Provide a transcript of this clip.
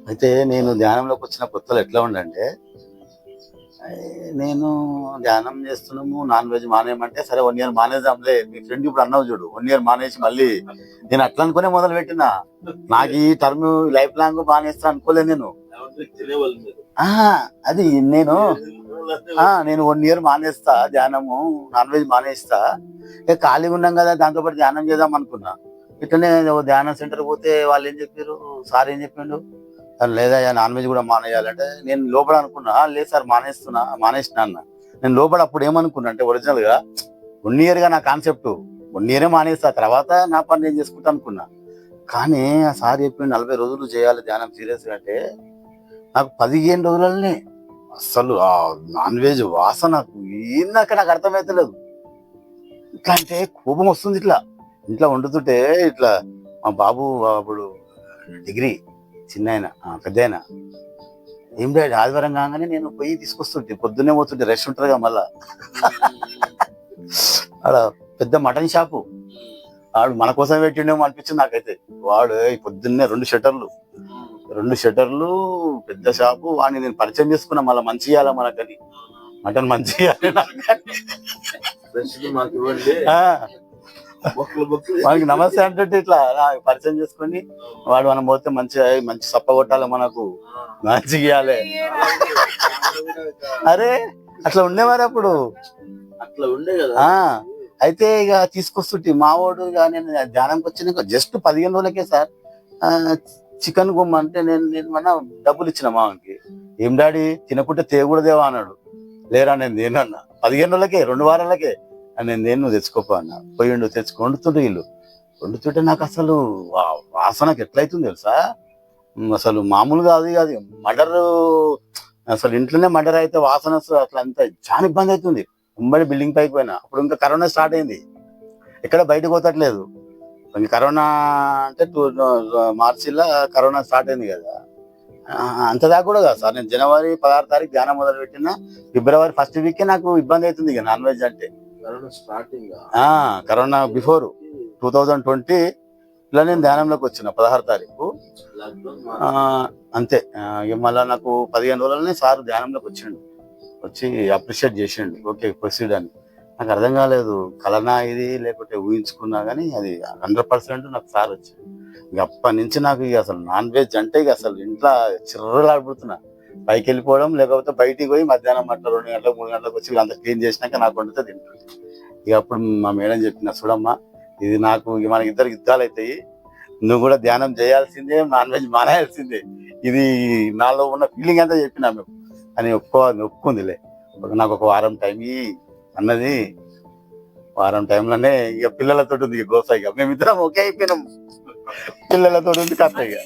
అయితే నేను ధ్యానంలోకి వచ్చిన కొత్తలో ఎట్లా ఉండంటే, నేను ధ్యానం చేస్తున్నాము, నాన్ వెజ్ మానేయమంటే, సరే 1 ఇయర్ మానేద్దాంలే. మీ ఫ్రెండ్ ఇప్పుడు అన్నావు చూడు, 1 ఇయర్ మానేసి మళ్ళీ నేను అట్లా అనుకునే మొదలు పెట్టినా. నాకు ఈ టర్మ్ లైఫ్ లాంగ్ మానేస్తా అనుకోలేదు నేను. అది నేను 1 ఇయర్ మానేస్తా ధ్యానము, నాన్ వెజ్ మానేస్తా, ఇక ఖాళీగా ఉన్నాం కదా దాంతోపాటు ధ్యానం చేద్దాం అనుకున్నా. ఇట్లనే ధ్యానం సెంటర్ పోతే వాళ్ళు ఏం చెప్పారు, సార్ ఏం చెప్పిండు, లేదా నాన్ వెజ్ కూడా మానేయాలంటే నేను లోపల అనుకున్నా, లేదు సార్ మానేసిన అన్న. నేను లోపల అప్పుడు ఏమనుకున్నా అంటే, ఒరిజినల్ గా 1 ఇయర్ గా నా కాన్సెప్ట్, 1 ఇయరే మానేస్తా, తర్వాత నా పని నేను చేసుకుంటా అనుకున్నా. కానీ ఆ సార్ చెప్పిండు 40 రోజులు చేయాలి ధ్యానం సీరియస్ గా అంటే, నాకు 15 రోజులనే అసలు ఆ నాన్ వెజ్ వాసన ఏందాక నాకు అర్థమైతలేదు. ఇట్లా అంటే కోపం వస్తుంది. ఇట్లా ఇంట్లో వండుతుంటే ఇట్లా మా బాబు అప్పుడు డిగ్రీ చిన్న ఆయన, పెద్ద ఆయన, ఏం డాడీ ఆదివారం కాగానే నేను పోయి తీసుకొస్తుంటే, పొద్దున్నే పోతుంటే రెస్ట్ ఉంటుంది కదా మళ్ళా. ఆడ పెద్ద మటన్ షాపు, వాడు మన కోసం పెట్టిండేమో అనిపించింది నాకైతే. వాడు పొద్దున్నే 2 షట్టర్లు పెద్ద షాపు, వాడిని నేను పరిచయం చేసుకున్నా. మళ్ళీ మంచి ఇవ్వాలా మనకని, మటన్ మంచి వాడికి నమస్తే అంటే ఇట్లా పరిచయం చేసుకొని, వాడు మనం పోతే మంచి సప్ప కొట్టాలి, మనకు మంచి ఇవ్వాలి. అరే అట్లా ఉండేవారు అప్పుడు, అట్లా ఉండే కదా. అయితే ఇక తీసుకొస్తుంటే మావాడు, ఇక నేను ధ్యానంకి వచ్చినాక జస్ట్ 15 రోజులకే సార్ చికెన్ గుమ్మ అంటే నేను మన డబ్బులు ఇచ్చిన మామకి. ఏం డాడీ తినకుంటే తేగూడదేవా అన్నాడు. లేరా నేను దేనన్నా, 15 రోజులకే 2 వారాలకే నేను నువ్వు తెచ్చుకోపా అన్న. పోయిండు వండుతుంటే వీళ్ళు వండుతుంటే నాకు అసలు వాసనకి ఎట్లయితుంది తెలుసా, అసలు మామూలుగా అది మర్డర్, అసలు ఇంట్లోనే మర్డర్ అయితే వాసన అట్లా అంత చాలా ఇబ్బంది అవుతుంది. ఉమ్మడి బిల్డింగ్ పైకి పోయినా, అప్పుడు ఇంకా కరోనా స్టార్ట్ అయింది, ఎక్కడ బయటకు పోతట్లేదు. ఇంకా కరోనా అంటే మార్చిలో కరోనా స్టార్ట్ అయింది కదా, అంతదాకా కూడా కదా సార్. నేను జనవరి 16 తారీఖు ధ్యానం మొదలు పెట్టిన, ఫిబ్రవరి 1st వీకే నాకు ఇబ్బంది అవుతుంది ఇక నాన్ వెజ్ అంటే. కరోనా బిఫోర్ 2020 ఇలా నేను ధ్యానంలోకి వచ్చిన 16 తారీఖు అంతే. మళ్ళీ నాకు 15 రోజులనే సార్ ధ్యానంలోకి వచ్చి అప్రిషియేట్ చేసిండు, ఓకే ప్రొసీడ్ అని. నాకు అర్థం కాలేదు, కలనా ఇది లేకపోతే ఊహించుకున్నా కానీ అది 100% నాకు సార్ వచ్చింది. ఇక అప్పటి నుంచి నాకు ఇక అసలు నాన్ వెజ్ అంటే ఇక అసలు ఇంట్లో చిర్రలాడిపోతున్నా. పైకి వెళ్ళిపోవడం, లేకపోతే బయటికి పోయి మధ్యాహ్నం అట్లా 2 గంటలకు 3 గంటలకు వచ్చి అంత క్లీన్ చేసినాక నాకు వండితే తింటుంది. ఇక అప్పుడు మా మేడం చెప్పిన, చూడమ్మా ఇది నాకు మనకి ఇద్దరికి యుద్ధాలు అవుతాయి, నువ్వు కూడా ధ్యానం చేయాల్సిందే, నాన్ వెజ్ మానేయాల్సిందే, ఇది నాలో ఉన్న ఫీలింగ్ అంతా చెప్పినా మేము అని ఒప్పుకుందిలే. నాకు ఒక వారం టైం అన్నది, వారం టైంలోనే ఇక పిల్లలతో ఉంది గోస. ఇక మేమిద్దరం ఒకే అయిపోయినాం, పిల్లలతో ఉంది కథ ఇక.